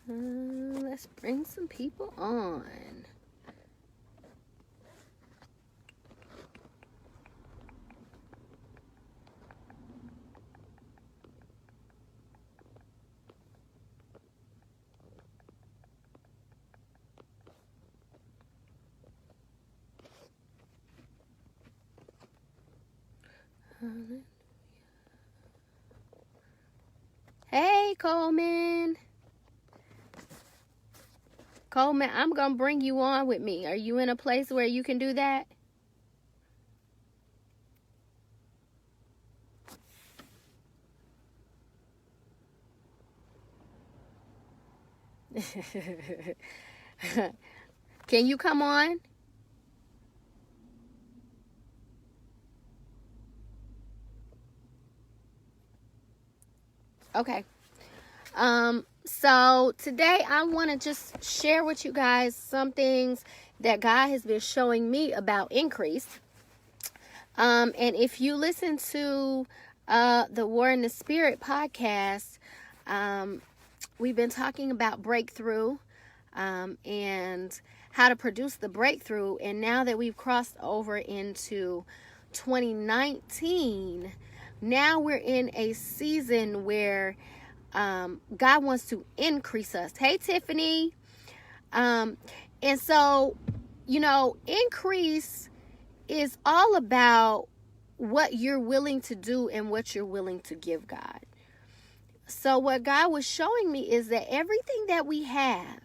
Let's bring some people on. Hey, Coleman. Coleman, I'm going to bring you on with me. Are you in a place where you can do that? Can you come on? Okay. So today I want to just share with you guys some things that God has been showing me about increase. And if you listen to the War in the Spirit podcast, we've been talking about breakthrough and how to produce the breakthrough. And now that we've crossed over into 2019, now we're in a season where God wants to increase us. Hey, Tiffany. And so, increase is all about what you're willing to do and what you're willing to give God. So what God was showing me is that everything that we have,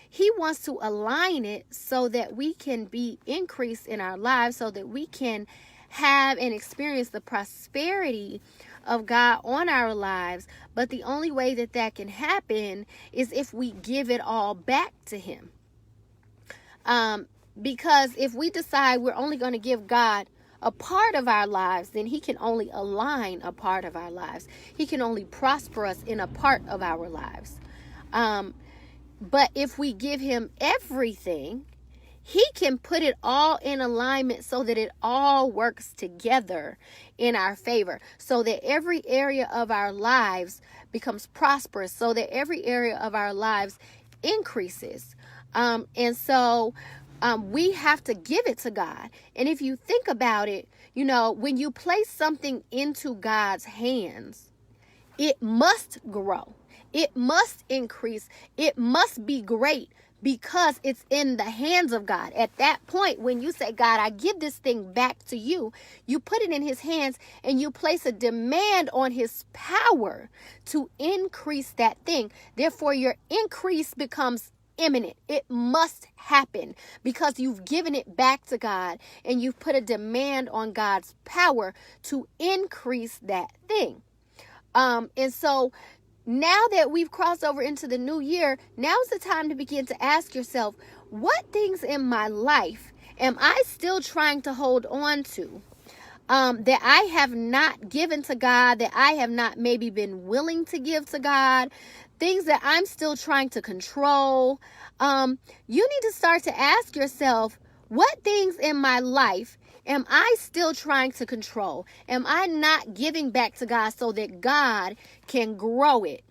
He wants to align it so that we can be increased in our lives, so that we can have and experience the prosperity of God on our lives. But the only way that that can happen is if we give it all back to Him. Because if we decide we're only going to give God a part of our lives, then He can only align a part of our lives. He can only prosper us in a part of our lives. But if we give Him everything, He can put it all in alignment so that it all works together in our favor, so that every area of our lives becomes prosperous, so that every area of our lives increases. And so we have to give it to God. And if you think about it, when you place something into God's hands, it must grow. It must increase. It must be great, because it's in the hands of God. At that point, when you say, God, I give this thing back to you, you put it in His hands and you place a demand on His power to increase that thing. Therefore, your increase becomes imminent. It must happen because you've given it back to God and you've put a demand on God's power to increase that thing. And so now that we've crossed over into the new year, now's the time to begin to ask yourself, what things in my life am I still trying to hold on to that I have not given to God, that I have not maybe been willing to give to God, things that I'm still trying to control. You need to start to ask yourself, what things in my life am I still trying to control? Am I not giving back to God so that God can grow it?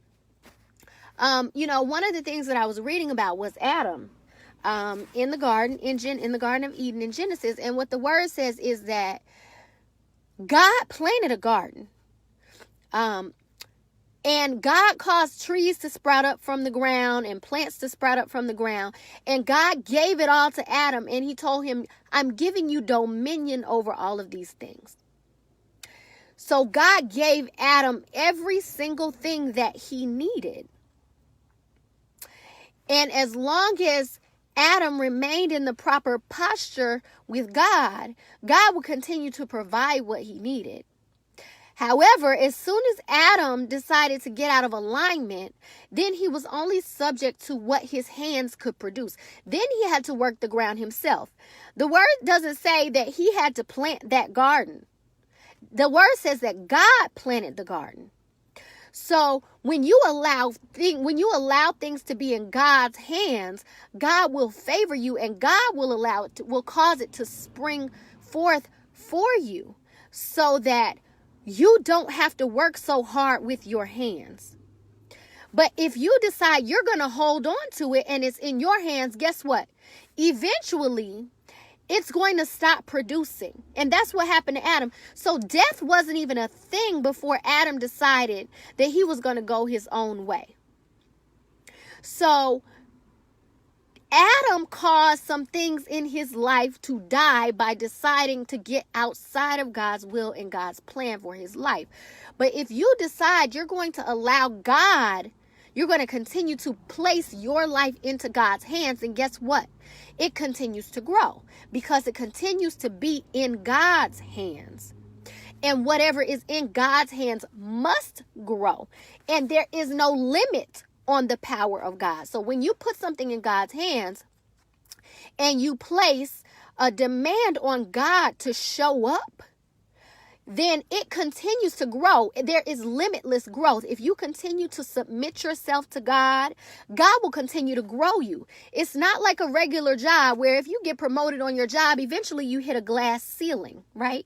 One of the things that I was reading about was Adam in the garden, in the Garden of Eden in Genesis. And what the word says is that God planted a garden. And God caused trees to sprout up from the ground and plants to sprout up from the ground. And God gave it all to Adam. And He told him, I'm giving you dominion over all of these things. So God gave Adam every single thing that he needed. And as long as Adam remained in the proper posture with God, God would continue to provide what he needed. However, as soon as Adam decided to get out of alignment, then he was only subject to what his hands could produce. Then he had to work the ground himself. The word doesn't say that he had to plant that garden. The word says that God planted the garden. So when you allow things to be in God's hands, God will favor you, and God will cause it to spring forth for you, so that you don't have to work so hard with your hands. But if you decide you're going to hold on to it and it's in your hands, guess what? Eventually, it's going to stop producing. And that's what happened to Adam. So death wasn't even a thing before Adam decided that he was going to go his own way. So Adam caused some things in his life to die by deciding to get outside of God's will and God's plan for his life. But if you decide you're going to allow God, you're going to continue to place your life into God's hands, and guess what? It continues to grow because it continues to be in God's hands. And whatever is in God's hands must grow. And there is no limit on the power of God. So when you put something in God's hands and you place a demand on God to show up, then it continues to grow. There is limitless growth. If you continue to submit yourself to God, God will continue to grow you. It's not like a regular job where if you get promoted on your job, eventually you hit a glass ceiling, right?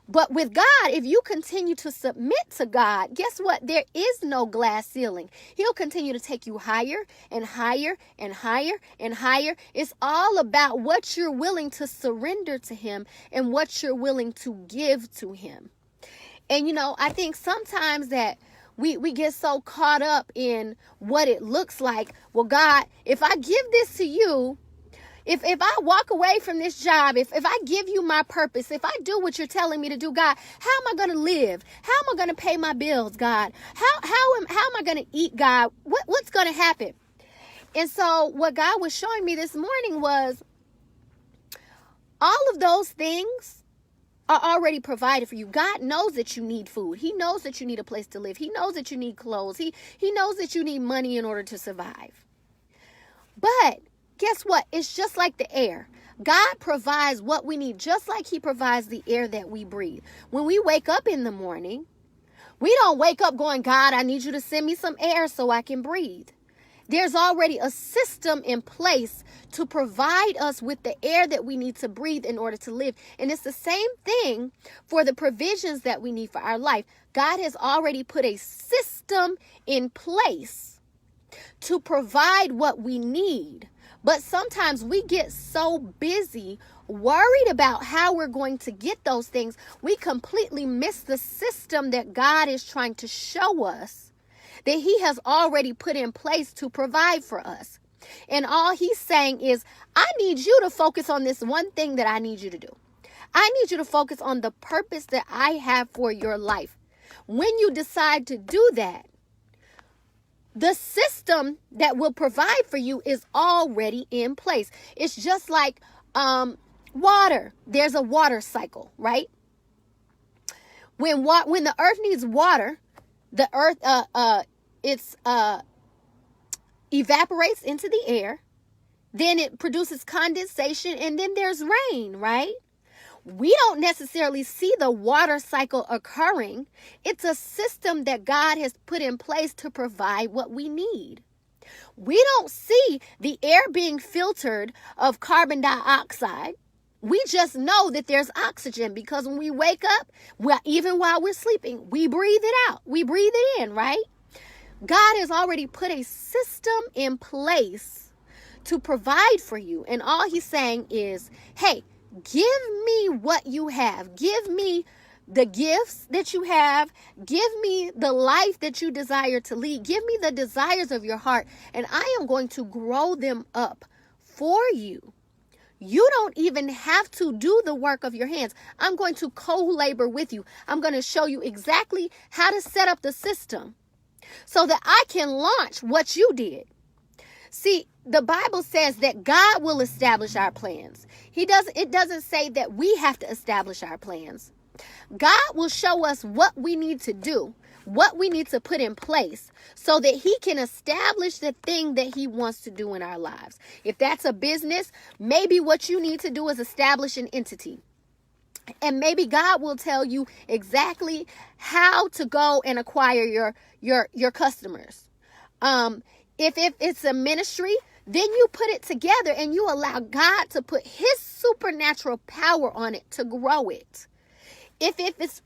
But with God, if you continue to submit to God, guess what? There is no glass ceiling. He'll continue to take you higher and higher and higher and higher. It's all about what you're willing to surrender to him and what you're willing to give to him. And, I think sometimes that we get so caught up in what it looks like. Well, God, if I give this to you, if I walk away from this job, if I give you my purpose, if I do what you're telling me to do, God, how am I going to live? How am I going to pay my bills, God? How am I going to eat, God? What's going to happen? And so what God was showing me this morning was all of those things are already provided for you. God knows that you need food. He knows that you need a place to live. He knows that you need clothes. He knows that you need money in order to survive. But guess what? It's just like the air. God provides what we need, just like he provides the air that we breathe. When we wake up in the morning, we don't wake up going, God, I need you to send me some air so I can breathe. There's already a system in place to provide us with the air that we need to breathe in order to live. And it's the same thing for the provisions that we need for our life. God has already put a system in place to provide what we need. But sometimes we get so busy worried about how we're going to get those things, we completely miss the system that God is trying to show us that he has already put in place to provide for us. And all he's saying is, I need you to focus on this one thing that I need you to do. I need you to focus on the purpose that I have for your life. When you decide to do that, the system that will provide for you is already in place. It's just like water. There's a water cycle, right? When the earth needs water, the earth evaporates into the air. Then it produces condensation, and then there's rain, right? We don't necessarily see the water cycle occurring. It's a system that God has put in place to provide what we need. We don't see the air being filtered of carbon dioxide. We just know that there's oxygen because when we wake up, even while we're sleeping, we breathe it out. We breathe it in, right? God has already put a system in place to provide for you. And all he's saying is, hey, give me what you have. Give me the gifts that you have. Give me the life that you desire to lead. Give me the desires of your heart, and I am going to grow them up for you. You don't even have to do the work of your hands. I'm going to co-labor with you. I'm going to show you exactly how to set up the system so that I can launch what you did. See, the Bible says that God will establish our plans. It doesn't say that we have to establish our plans. God will show us what we need to do, what we need to put in place so that he can establish the thing that he wants to do in our lives. If that's a business, maybe what you need to do is establish an entity. And maybe God will tell you exactly how to go and acquire your customers. If it's a ministry, then you put it together and you allow God to put his supernatural power on it to grow it. If it's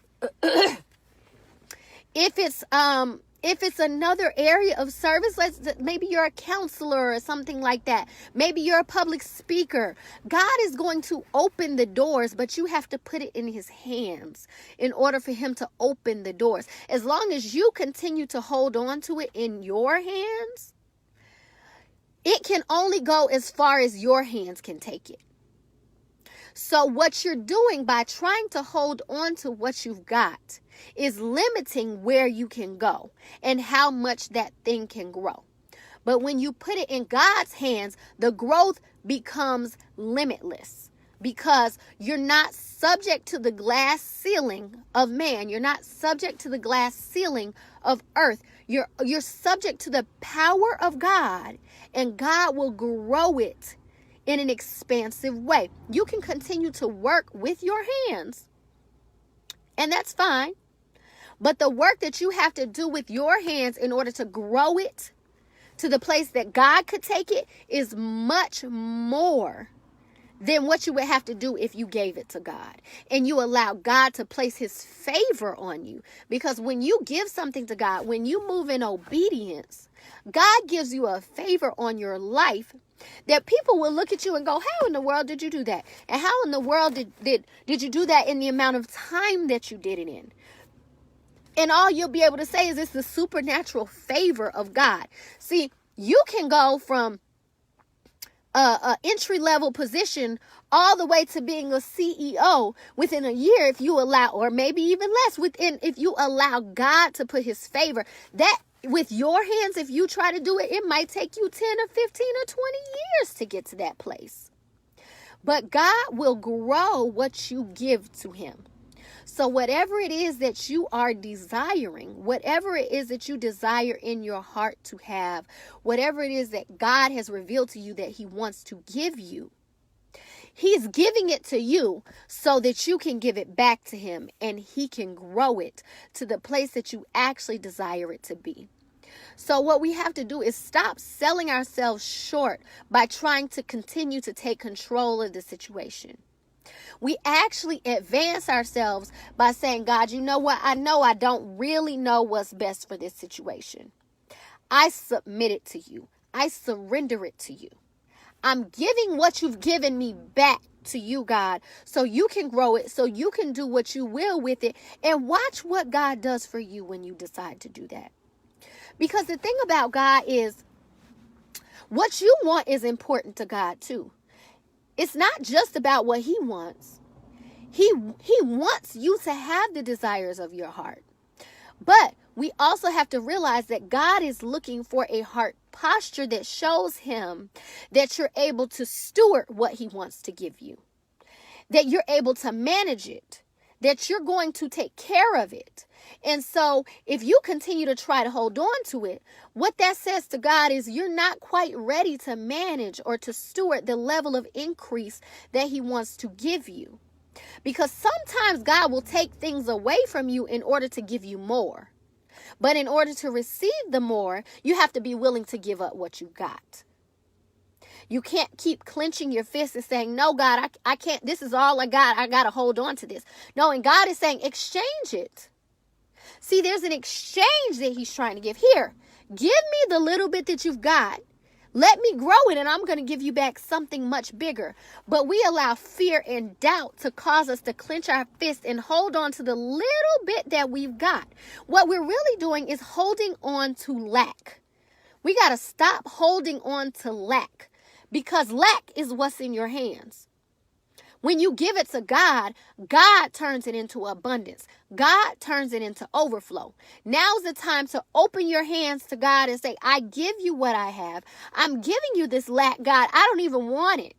If it's another area of service, maybe you're a counselor or something like that. Maybe you're a public speaker. God is going to open the doors, but you have to put it in his hands in order for him to open the doors. As long as you continue to hold on to it in your hands, it can only go as far as your hands can take it. So what you're doing by trying to hold on to what you've got is limiting where you can go and how much that thing can grow. But when you put it in God's hands, the growth becomes limitless because you're not subject to the glass ceiling of man. You're not subject to the glass ceiling of earth. You're subject to the power of God, and God will grow it in an expansive way. You can continue to work with your hands, and that's fine. But the work that you have to do with your hands in order to grow it to the place that God could take it is much more than what you would have to do if you gave it to God and you allow God to place his favor on you. Because when you give something to God, when you move in obedience, God gives you a favor on your life that people will look at you and go, how in the world did you do that? And how in the world did you do that in the amount of time that you did it in? And all you'll be able to say is it's the supernatural favor of God. See, you can go from a entry-level position all the way to being a CEO within a year if you allow, or maybe even less if you allow God to put his favor. That with your hands, if you try to do it, it might take you 10 or 15 or 20 years to get to that place. But God will grow what you give to him. So whatever it is that you are desiring, whatever it is that you desire in your heart to have, whatever it is that God has revealed to you that he wants to give you, he's giving it to you so that you can give it back to him and he can grow it to the place that you actually desire it to be. So what we have to do is stop selling ourselves short by trying to continue to take control of the situation. We actually advance ourselves by saying, God, you know what? I know I don't really know what's best for this situation. I submit it to you. I surrender it to you. I'm giving what you've given me back to you, God, so you can grow it, so you can do what you will with it, and watch what God does for you when you decide to do that. Because the thing about God is what you want is important to God too. It's not just about what he wants. He wants you to have the desires of your heart. But we also have to realize that God is looking for a heart posture that shows him that you're able to steward what he wants to give you, that you're able to manage it, that you're going to take care of it. And so if you continue to try to hold on to it, what that says to God is you're not quite ready to manage or to steward the level of increase that he wants to give you. Because sometimes God will take things away from you in order to give you more. But in order to receive the more, you have to be willing to give up what you got. You can't keep clenching your fist and saying, no, God, I can't. This is all I got. I got to hold on to this. No, and God is saying, exchange it. See, there's an exchange that he's trying to give. Here, give me the little bit that you've got. Let me grow it, and I'm going to give you back something much bigger. But we allow fear and doubt to cause us to clench our fists and hold on to the little bit that we've got. What we're really doing is holding on to lack. We got to stop holding on to lack, because lack is what's in your hands. When you give it to God, God turns it into abundance. God turns it into overflow. Now's the time to open your hands to God and say, I give you what I have. I'm giving you this lack, God. I don't even want it.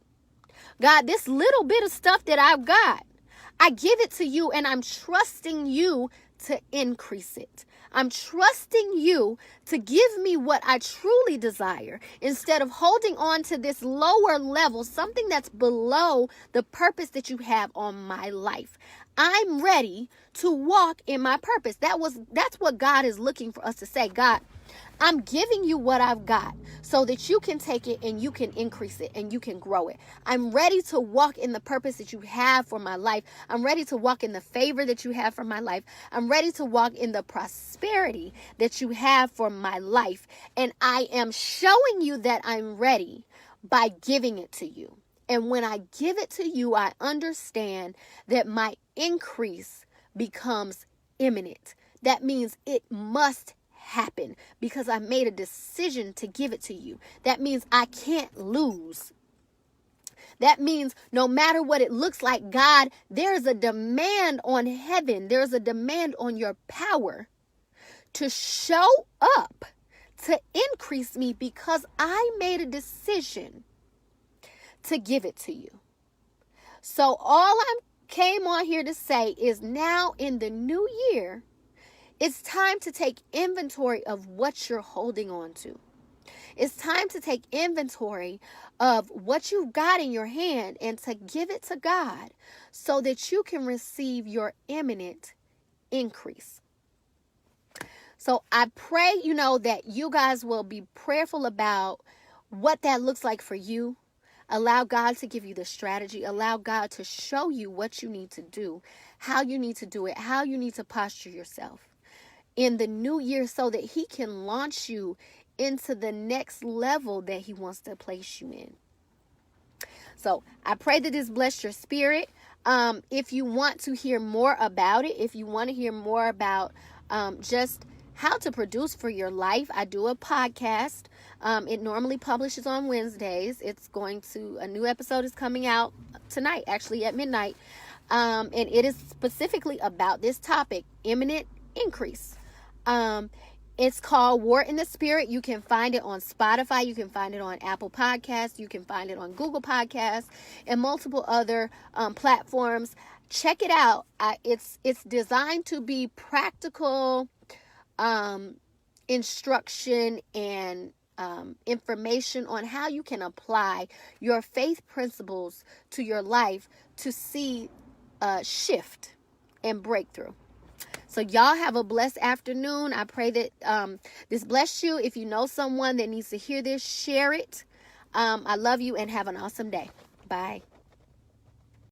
God, this little bit of stuff that I've got, I give it to you, and I'm trusting you to increase it. I'm trusting you to give me what I truly desire instead of holding on to this lower level, something that's below the purpose that you have on my life. I'm ready to walk in my purpose. That's what God is looking for us to say. God, I'm giving you what I've got so that you can take it and you can increase it and you can grow it. I'm ready to walk in the purpose that you have for my life. I'm ready to walk in the favor that you have for my life. I'm ready to walk in the prosperity that you have for my life. And I am showing you that I'm ready by giving it to you. And when I give it to you, I understand that my increase becomes imminent. That means it must happen because I made a decision to give it to you. That means I can't lose. That means no matter what it looks like, God, there's a demand on heaven. There's a demand on your power to show up, to increase me because I made a decision to give it to you. So all I came on here to say is now in the new year, it's time to take inventory of what you're holding on to. It's time to take inventory of what you've got in your hand and to give it to God so that you can receive your imminent increase. So I pray, that you guys will be prayerful about what that looks like for you. Allow God to give you the strategy. Allow God to show you what you need to do, how you need to do it, how you need to posture yourself in the new year so that He can launch you into the next level that He wants to place you in. So I pray that this blessed your spirit. If you want to hear more about it, if you want to hear more about just how to produce for your life, I do a podcast. It normally publishes on Wednesdays. A new episode is coming out tonight, actually at midnight. And it is specifically about this topic, imminent increase. It's called War in the Spirit. You can find it on Spotify. You can find it on Apple Podcasts. You can find it on Google Podcasts and multiple other platforms. Check it out. It's designed to be practical instruction and information on how you can apply your faith principles to your life to see a shift and breakthrough. So y'all have a blessed afternoon. I pray that this bless you. If you know someone that needs to hear this, share it. I love you and have an awesome day. Bye.